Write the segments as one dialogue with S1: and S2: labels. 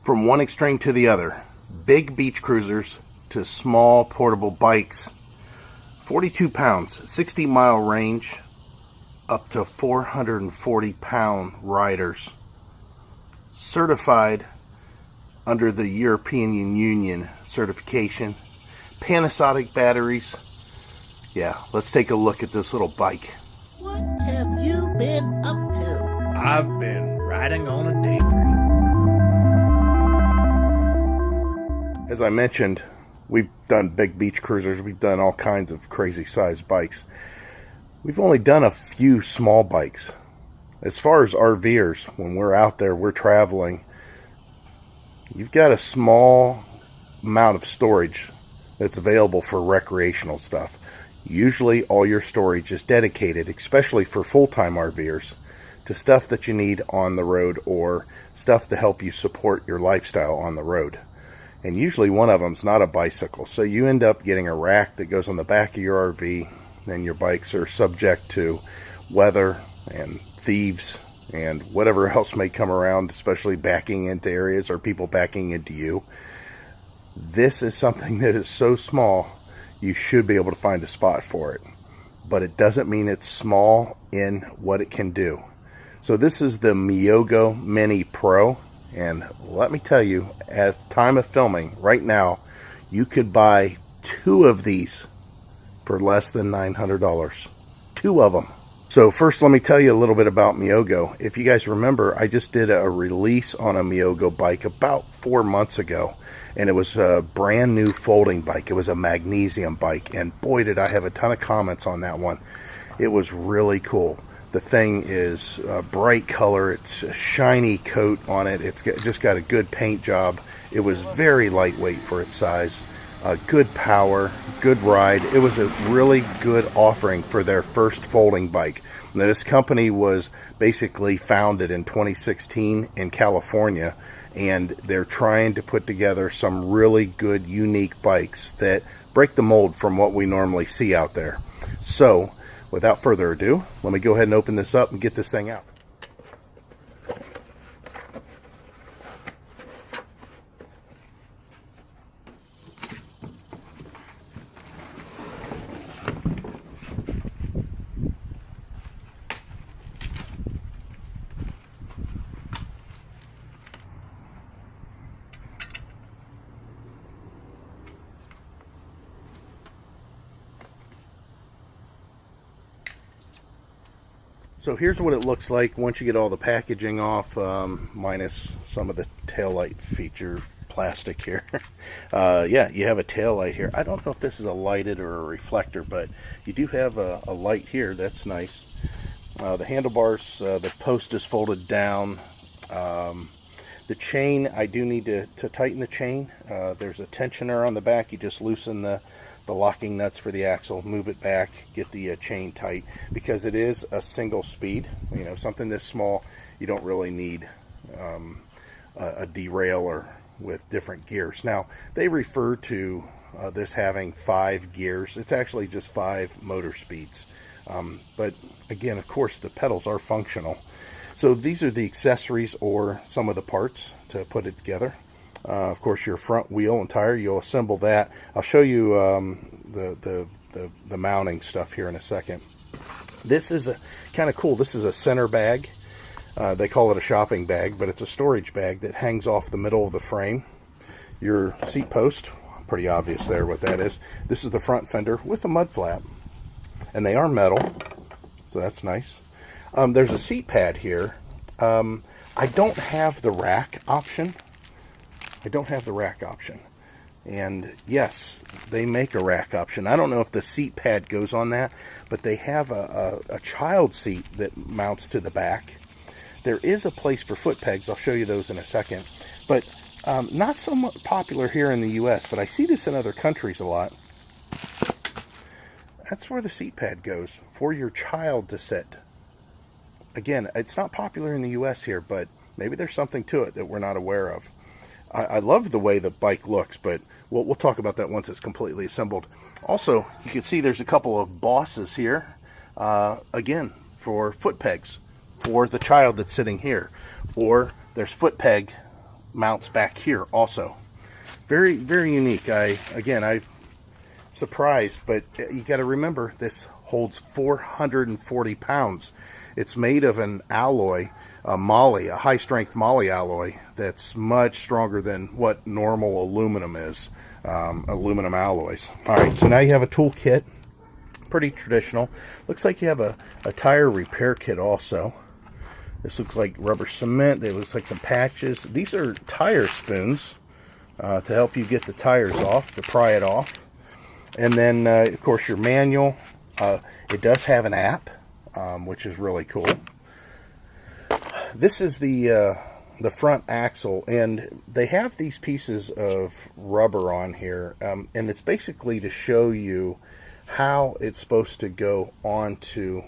S1: From one extreme to the other, big beach cruisers to small portable bikes, 42 pounds, 60-mile range, up to 440-pound riders, certified under the European Union certification, Panasonic batteries. Yeah, let's take a look at this little bike.
S2: What have you been up to?
S3: I've been riding on a daydream.
S1: As I mentioned, we've done big beach cruisers. We've done all kinds of crazy sized bikes. We've only done a few small bikes. As far as RVers, when we're out there, we're traveling, you've got a small amount of storage that's available for recreational stuff. Usually all your storage is dedicated, especially for full-time RVers, to stuff that you need on the road or stuff to help you support your lifestyle on the road. And usually one of them's not a bicycle, so you end up getting a rack that goes on the back of your RV. Then your bikes are subject to weather and thieves and whatever else may come around, especially backing into areas or people backing into you. This is something that is so small, you should be able to find a spot for it. But it doesn't mean it's small in what it can do. So this is the Mihogo Mini Pro. And let me tell you, at time of filming, right now, you could buy 2 of these for less than $900. 2 of them. So first, let me tell you a little bit about Mihogo. If you guys remember, I just did a release on a Mihogo bike about 4 months ago. And it was a brand new folding bike. It was a magnesium bike. And boy, did I have a ton of comments on that one. It was really cool. The thing is a bright color. It's a shiny coat on it. It's just got a good paint job. It was very lightweight for its size. Good power, good ride. It was a really good offering for their first folding bike. Now, this company was basically founded in 2016 in California, and they're trying to put together some really good, unique bikes that break the mold from what we normally see out there. So, without further ado, let me go ahead and open this up and get this thing out. So here's what it looks like once you get all the packaging off, minus some of the taillight feature plastic here. Yeah, you have a taillight here. I don't know if this is a lighted or a reflector, but you do have a light here. That's nice. The handlebars, the post is folded down. The chain, I do need to tighten the chain. There's a tensioner on the back. You just loosen the locking nuts for the axle, move it back, get the chain tight, because it is a single speed. You know, something this small, you don't really need a derailer with different gears. Now, they refer to this having 5 gears. It's actually just 5 motor speeds. But again, of course, the pedals are functional. So these are the accessories or some of the parts to put it together. Of course, your front wheel and tire, you'll assemble that. I'll show you the mounting stuff here in a second. This is a kind of cool. This is a center bag. They call it a shopping bag, but it's a storage bag that hangs off the middle of the frame. Your seat post, pretty obvious there what that is. This is the front fender with a mud flap, and they are metal, so that's nice. There's a seat pad here. I don't have the rack option. And yes, they make a rack option. I don't know if the seat pad goes on that, but they have a child seat that mounts to the back. There is a place for foot pegs. I'll show you those in a second. But not so much popular here in the US, but I see this in other countries a lot. That's where the seat pad goes, for your child to sit. Again, it's not popular in the US here, but maybe there's something to it that we're not aware of. I love the way the bike looks, but we'll talk about that once it's completely assembled. Also, you can see there's a couple of bosses here, again, for foot pegs, for the child that's sitting here. Or there's foot peg mounts back here also. Very, very unique. I'm surprised, but you got to remember this holds 440 pounds. It's made of an alloy, a high-strength moly alloy that's much stronger than what normal aluminum is, aluminum alloys. All right, so now you have a tool kit, pretty traditional. Looks like you have a tire repair kit also. This looks like rubber cement. It looks like some patches. These are tire spoons to help you get the tires off, to pry it off. And then, of course, your manual. It does have an app, which is really cool. This is the front axle, and they have these pieces of rubber on here, and it's basically to show you how it's supposed to go onto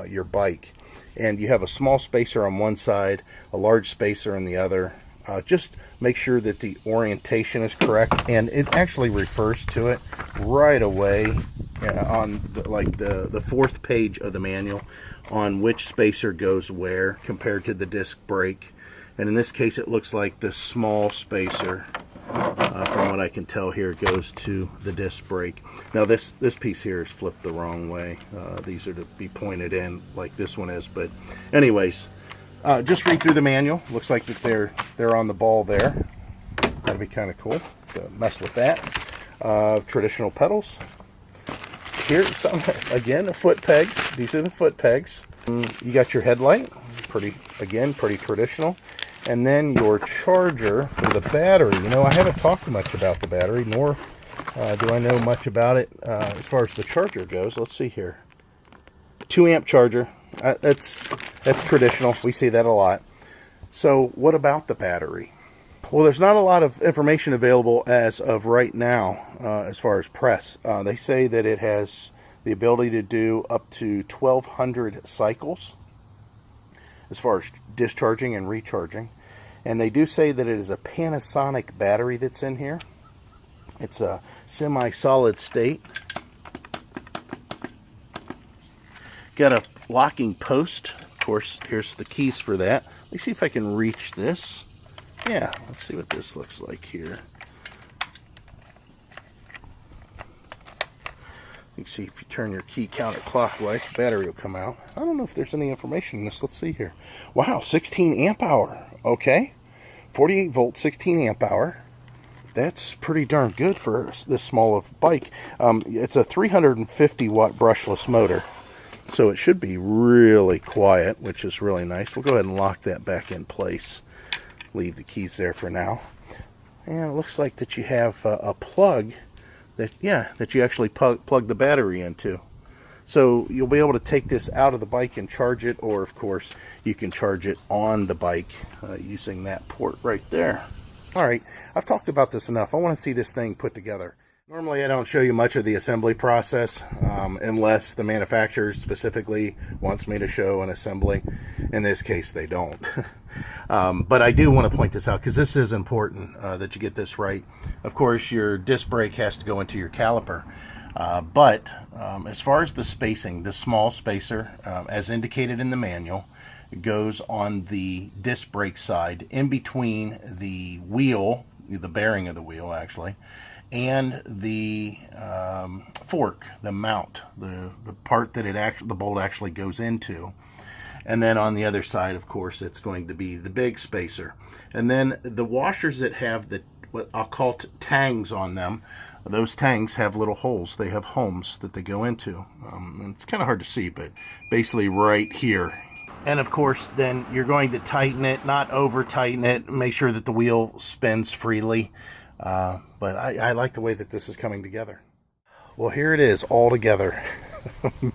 S1: your bike. And you have a small spacer on one side, a large spacer on the other. Just make sure that the orientation is correct, and it actually refers to it right away on the fourth page of the manual on which spacer goes where compared to the disc brake. And in this case, it looks like the small spacer, from what I can tell here, goes to the disc brake. Now this piece here is flipped the wrong way. These are to be pointed in like this one is. But anyways, just read through the manual. Looks like that they're on the ball there. That'd be kind of cool to mess with that. Traditional pedals. Here's some, again, the foot pegs. These are the foot pegs. You got your headlight, pretty traditional. And then your charger for the battery. You know, I haven't talked much about the battery, nor do I know much about it as far as the charger goes. Let's see here. 2 amp charger. That's traditional. We see that a lot. So what about the battery? Well, there's not a lot of information available as of right now as far as press. They say that it has the ability to do up to 1,200 cycles as far as discharging and recharging. And they do say that it is a Panasonic battery that's in here. It's a semi-solid state. Got a locking post. Of course, here's the keys for that. Let me see if I can reach this. Yeah, let's see what this looks like here. You can see if you turn your key counterclockwise, the battery will come out. I don't know if there's any information in this. Let's see here. Wow, 16 amp hour. Okay. 48 volt, 16 amp hour. That's pretty darn good for this small of bike. It's a 350 watt brushless motor. So it should be really quiet, which is really nice. We'll go ahead and lock that back in place. Leave the keys there for now. And it looks like that you have a plug that you actually plug the battery into. So you'll be able to take this out of the bike and charge it, or of course you can charge it on the bike using that port right there. Alright, I've talked about this enough. I want to see this thing put together. Normally I don't show you much of the assembly process unless the manufacturer specifically wants me to show an assembly. In this case they don't. But I do want to point this out because this is important that you get this right. Of course your disc brake has to go into your caliper. But as far as the spacing, the small spacer, as indicated in the manual, goes on the disc brake side in between the wheel, the bearing of the wheel actually, and the fork, the mount, the part that the bolt actually goes into. And then on the other side, of course, it's going to be the big spacer. And then the washers that have what I'll call tangs on them, those tangs have little holes. They have homes that they go into. And it's kind of hard to see, but basically right here. And of course, then you're going to tighten it, not over tighten it, make sure that the wheel spins freely. But I like the way that this is coming together. Well, here it is all together.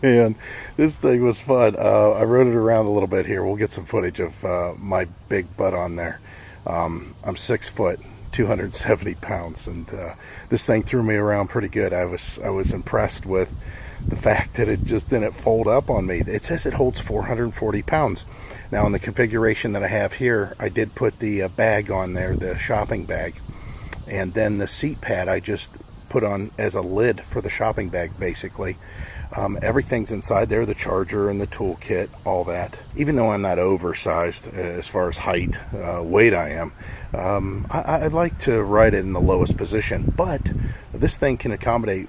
S1: Man, this thing was fun. I rode it around a little bit here. We'll get some footage of my big butt on there. I'm 6 foot, 270 pounds, and this thing threw me around pretty good. I was impressed with the fact that it just didn't fold up on me. It says it holds 440 pounds. Now in the configuration that I have here, I did put the bag on there, the shopping bag, and then the seat pad I just put on as a lid for the shopping bag basically. Everything's inside there, the charger and the toolkit, all that. Even though I'm not oversized as far as height, weight I am, I like to ride it in the lowest position. But this thing can accommodate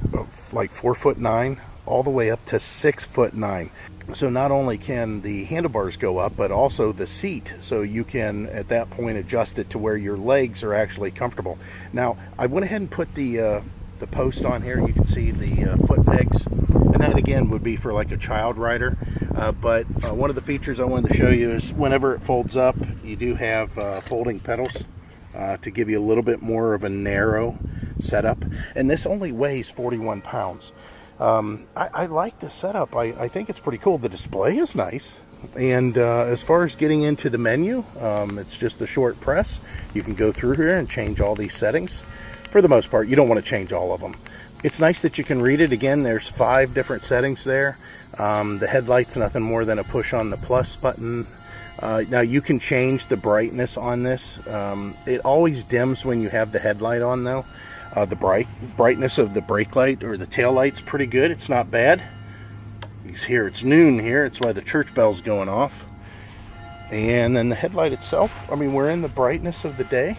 S1: like 4'9" all the way up to 6'9". So not only can the handlebars go up, but also the seat. So you can, at that point, adjust it to where your legs are actually comfortable. Now, I went ahead and put the post on here. You can see the foot pegs. And that, again, would be for like a child rider. But one of the features I wanted to show you is whenever it folds up, you do have folding pedals to give you a little bit more of a narrow setup. And this only weighs 41 pounds. I like the setup. I think it's pretty cool. The display is nice. And as far as getting into the menu, it's just a short press. You can go through here and change all these settings. For the most part, you don't want to change all of them. It's nice that you can read it. Again, there's 5 different settings there. The headlight's nothing more than a push on the plus button. Now you can change the brightness on this. It always dims when you have the headlight on though. The brightness of the brake light or the tail light's pretty good. It's not bad. It's here. It's noon here. It's why the church bell's going off. And then the headlight itself. I mean, we're in the brightness of the day.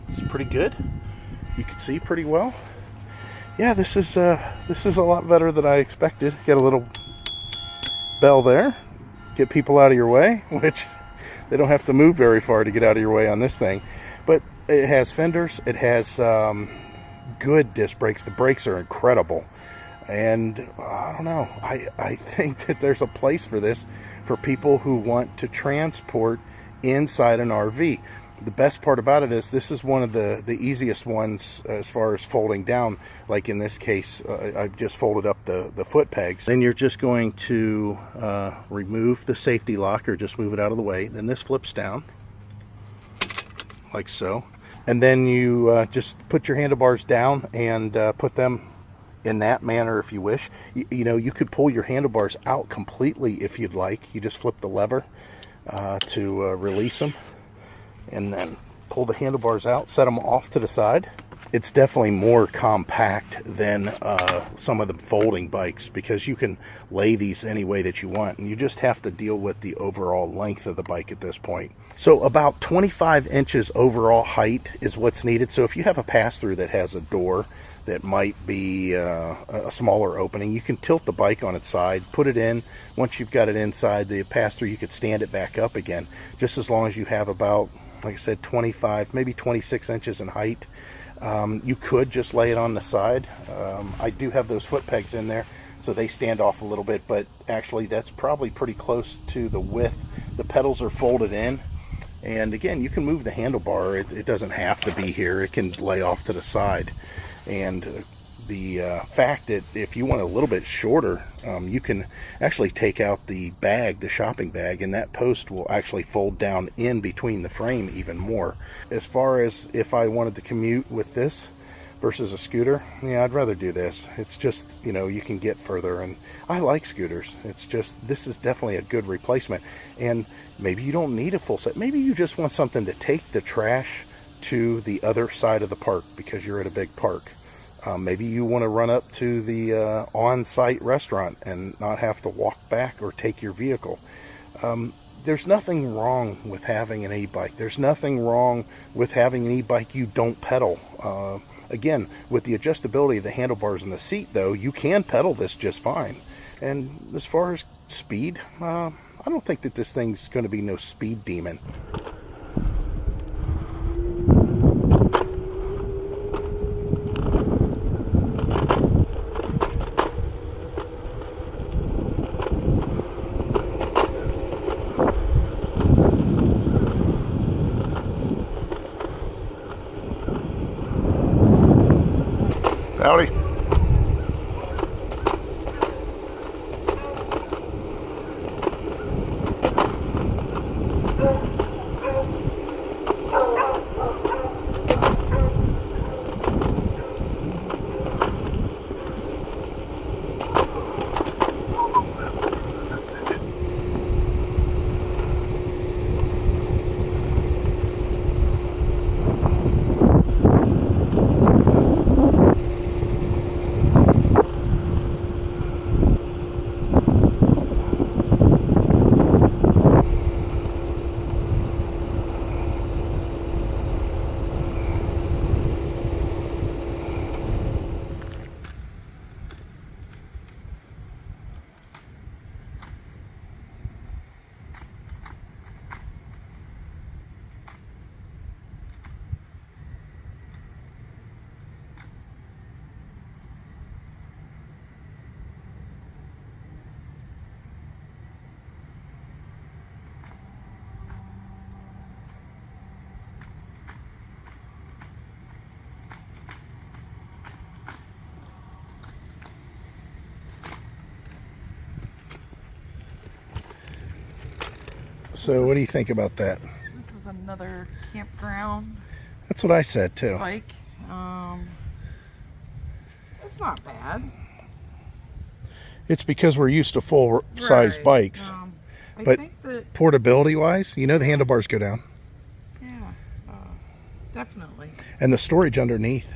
S1: It's pretty good. You can see pretty well. Yeah, this is a lot better than I expected. Get a little bell there. Get people out of your way, which they don't have to move very far to get out of your way on this thing. But it has fenders. It has good disc brakes. The brakes are incredible. And I don't know. I think that there's a place for this for people who want to transport inside an RV. The best part about it is this is one of the easiest ones as far as folding down. Like in this case, I've just folded up the foot pegs. Then you're just going to remove the safety lock or just move it out of the way. Then this flips down like so. And then you just put your handlebars down and put them in that manner if you wish. You know, you could pull your handlebars out completely if you'd like. You just flip the lever to release them. And then pull the handlebars out, set them off to the side. It's definitely more compact than some of the folding bikes because you can lay these any way that you want, and you just have to deal with the overall length of the bike at this point. So about 25 inches overall height is what's needed. So if you have a pass-through that has a door that might be a smaller opening, you can tilt the bike on its side, put it in. Once you've got it inside the pass-through, you could stand it back up again, just as long as you have about, like I said, 25, maybe 26 inches in height. You could just lay it on the side. I do have those foot pegs in there, so they stand off a little bit, but actually that's probably pretty close to the width. The pedals are folded in, and again, you can move the handlebar. It doesn't have to be here. It can lay off to the side. And the fact that if you want a little bit shorter, you can actually take out the bag, the shopping bag, and that post will actually fold down in between the frame even more. As far as if I wanted to commute with this versus a scooter, yeah, I'd rather do this. It's just, you know, you can get further, and I like scooters. It's just, this is definitely a good replacement. And maybe you don't need a full set. Maybe you just want something to take the trash to the other side of the park because you're at a big park. Maybe you want to run up to the on-site restaurant and not have to walk back or take your vehicle. There's nothing wrong with having an e-bike. There's nothing wrong with having an e-bike you don't pedal. Again, with the adjustability of the handlebars and the seat, though, you can pedal this just fine. And as far as speed, I don't think that this thing's going to be no speed demon. Howdy. So what do you think about that?
S4: This is another campground
S1: That's what I said too.
S4: bike. It's not bad.
S1: It's because we're used to full size
S4: Right.
S1: bikes.
S4: I
S1: But
S4: think that,
S1: portability wise, the handlebars go down.
S4: yeah, definitely.
S1: And the storage underneath.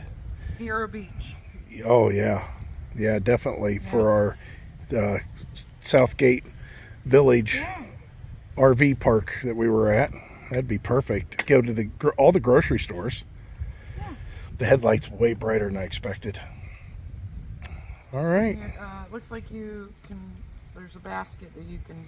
S4: Vero Beach.
S1: Oh yeah. Yeah, definitely for our Southgate Village
S4: Yeah.
S1: RV park that we were at. That'd be perfect. Go to all the grocery stores.
S4: Yeah.
S1: The headlights way brighter than I expected. All right.
S4: Looks like you can. There's a basket that you can.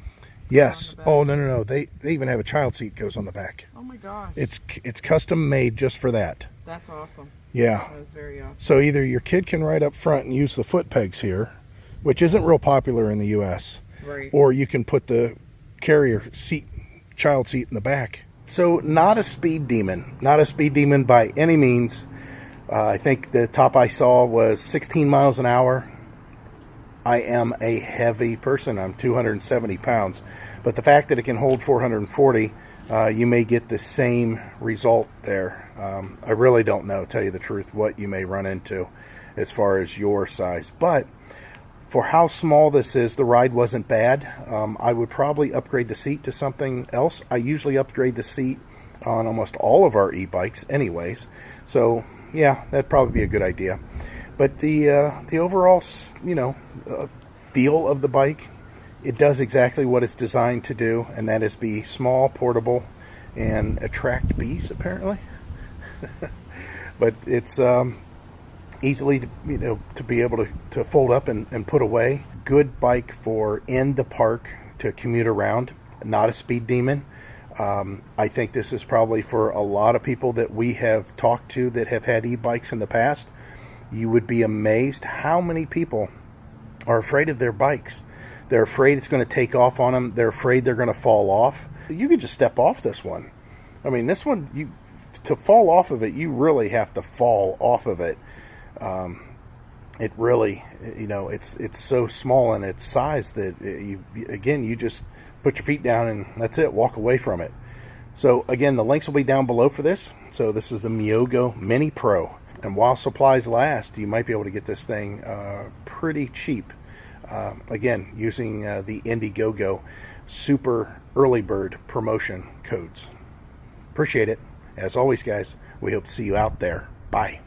S1: Yes.
S4: on the back.
S1: Oh no. They even have a child seat goes on the back.
S4: Oh my gosh.
S1: It's custom made just for that.
S4: That's awesome.
S1: Yeah.
S4: That is very awesome.
S1: So either your kid can ride up front and use the foot pegs here, which isn't real popular in the U.S.,
S4: Right.
S1: or you can put the carrier seat, child seat in the back. So not a speed demon. Not a speed demon by any means. I think the top I saw was 16 miles an hour. I am a heavy person. I'm 270 pounds. But the fact that it can hold 440, you may get the same result there. I really don't know, tell you the truth, what you may run into as far as your size. But for how small this is, the ride wasn't bad. I would probably upgrade the seat to something else. I usually upgrade the seat on almost all of our e-bikes anyways. So yeah, that'd probably be a good idea. But the overall, feel of the bike, it does exactly what it's designed to do, and that is be small, portable, and attract bees, apparently. But it's easily to be able to fold up and put away. Good bike for in the park to commute around. Not a speed demon. I think this is probably for a lot of people that we have talked to that have had e-bikes in the past. You would be amazed how many people are afraid of their bikes. They're afraid it's going to take off on them. They're afraid they're going to fall off. You can just step off this one. I mean, this one, to fall off of it, you really have to fall off of it. It really, it's so small in its size that you just put your feet down and that's it. Walk away from it. So again, the links will be down below for this. So this is the Mihogo Mini Pro. And while supplies last, you might be able to get this thing pretty cheap. Again, using the Indiegogo Super Early Bird promotion codes. Appreciate it. As always, guys, we hope to see you out there. Bye.